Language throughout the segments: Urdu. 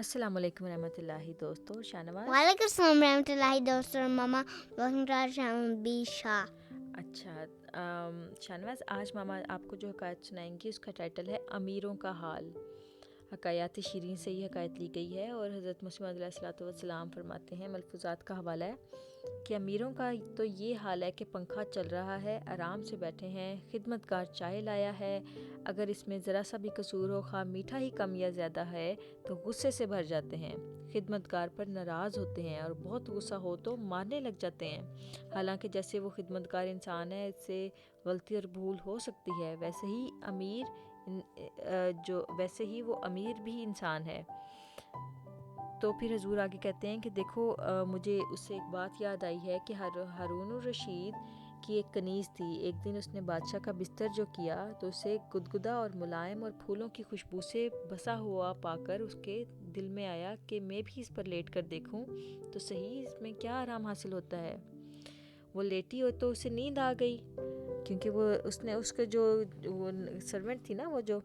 السلام علیکم ورحمۃ اللہ دوستو. شاہنواز. وعلیکم السلام رحمۃ اللہ دوستو اور ماما. Welcome to our channel B Shah. اچھا شاہنواز, آج ماما آپ کو جو حکایت سنائیں گی اس کا ٹائٹل ہے امیروں کا حال. حکایات شیرین سے یہ حکایت لی گئی ہے اور حضرت مسلم علیہ الصلوۃ والسلام فرماتے ہیں, ملفوظات کا حوالہ ہے کہ امیروں کا تو یہ حال ہے کہ پنکھا چل رہا ہے, آرام سے بیٹھے ہیں, خدمت گار چائے لایا ہے, اگر اس میں ذرا سا بھی قصور ہو, خواہ میٹھا ہی کم یا زیادہ ہے, تو غصے سے بھر جاتے ہیں, خدمت گار پر ناراض ہوتے ہیں اور بہت غصہ ہو تو مارنے لگ جاتے ہیں. حالانکہ جیسے وہ خدمت گار انسان ہے, اس سے غلطی اور بھول ہو سکتی ہے, ویسے ہی وہ امیر بھی انسان ہے. تو پھر حضور آگے کہتے ہیں کہ دیکھو, مجھے اس سے ایک بات یاد آئی ہے کہ ہارون الرشید کی ایک کنیز تھی. ایک دن اس نے بادشاہ کا بستر جو کیا تو اسے گدگدہ اور ملائم اور پھولوں کی خوشبو سے بسا ہوا پا کر اس کے دل میں آیا کہ میں بھی اس پر لیٹ کر دیکھوں تو صحیح, اس میں کیا آرام حاصل ہوتا ہے. وہ لیٹی ہو تو اسے نیند آ گئی, کیونکہ اس کے جو سرونٹ تھی نا, وہ جو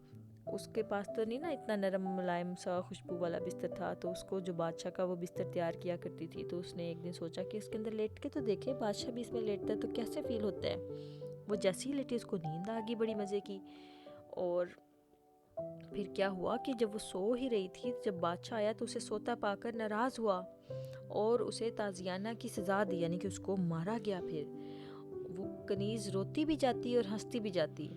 اس کے پاس تو نہیں نا اتنا نرم ملائم سا خوشبو والا بستر تھا, تو اس کو جو بادشاہ کا وہ بستر تیار کیا کرتی تھی, تو اس نے ایک دن سوچا کہ اس کے اندر لیٹ کے تو دیکھے, بادشاہ بھی اس میں لیٹتا ہے تو کیسے فیل ہوتا ہے. وہ جیسی ہی لیٹی اس کو نیند آ گئی بڑی مزے کی. اور پھر کیا ہوا کہ جب وہ سو ہی رہی تھی, جب بادشاہ آیا تو اسے سوتا پا کر ناراض ہوا اور اسے تازیانہ کی سزا دی, یعنی کہ اس کو مارا گیا. پھر وہ کنیز روتی بھی جاتی اور ہنستی بھی جاتی.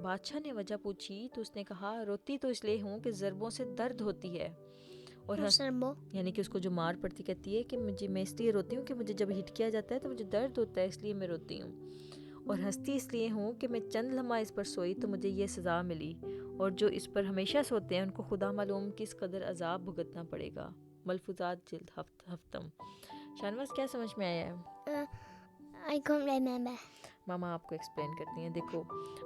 بادشاہ نے وجہ پوچھی تو اس نے کہا, روتی تو اس لیے ہوں کہ ضربوں سے درد ہوتی ہے, اور یعنی کہ اس کو جو مار پڑتی, کہتی ہے کہ میں اس لیے روتی ہوں کہ مجھے جب ہٹ کیا جاتا ہے تو مجھے درد ہوتا ہے, اس لیے میں روتی ہوں. اور ہنستی اس لیے ہوں کہ میں چند لمحہ اس پر سوئی تو مجھے یہ سزا ملی, اور جو اس پر ہمیشہ سوتے ہیں ان کو خدا معلوم کس قدر عذاب بھگتنا پڑے گا. ملفوظات جلد ہفتم. شاہنواز, کیا سمجھ میں آیا ہے؟ I can't remember. ماما آپ کو ایکسپلین کرتی ہیں. دیکھو,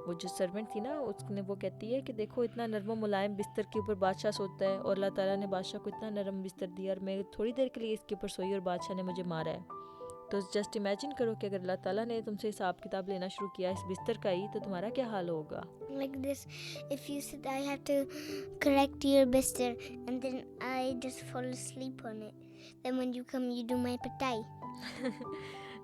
وہ جو سرونٹ تھی نا, اس نے وہ کہتی ہے کہ دیکھو اتنا نرم و ملائم بستر کے اوپر بادشاہ سوتا ہے, اور اللہ تعالیٰ نے بادشاہ کو اتنا نرم بستر دیا, اور میں تھوڑی دیر کے لیے اس کے اوپر سوئی اور بادشاہ نے مجھے مارا ہے. تو جسٹ امیجن کرو کہ اگر اللہ تعالیٰ نے تم سے حساب کتاب لینا شروع کیا اس بستر کا ہی, تو تمہارا کیا حال ہوگا. Like this, if you said I have to correct your bister and then I just fall asleep on it, then when you come you do my pitai.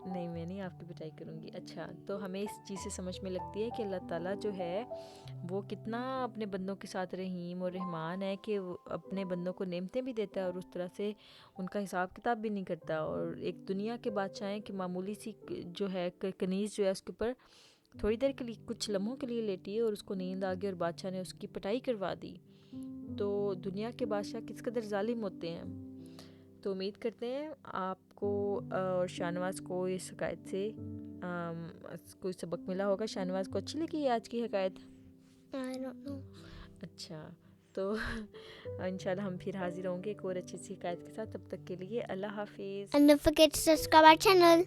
نہیں, میں نہیں آپ کی پٹائی کروں گی. اچھا, تو ہمیں اس چیز سے سمجھ میں لگتی ہے کہ اللہ تعالیٰ جو ہے وہ کتنا اپنے بندوں کے ساتھ رحیم اور رحمان ہے, کہ وہ اپنے بندوں کو نعمتیں بھی دیتا ہے اور اس طرح سے ان کا حساب کتاب بھی نہیں کرتا. اور ایک دنیا کے بادشاہ ہیں کہ معمولی سی جو ہے کنیز جو ہے اس کے اوپر تھوڑی دیر کے لیے, کچھ لمحوں کے لیے لیٹی ہے اور اس کو نیند آ گئی اور بادشاہ نے اس کی پٹائی کروا دی. تو دنیا کے بادشاہ کس قدر ظالم ہوتے ہیں. تو امید کرتے ہیں آپ کو اور شاہنواز کو اس حکایت سے کوئی سبق ملا ہوگا. شاہنواز کو اچھی لگی آج کی حکایت؟ I don't know. اچھا, تو انشاءاللہ ہم پھر حاضر ہوں گے ایک اور اچھی سی حکایت کے ساتھ. تب تک کے لیے اللہ حافظ. And don't forget to subscribe our channel.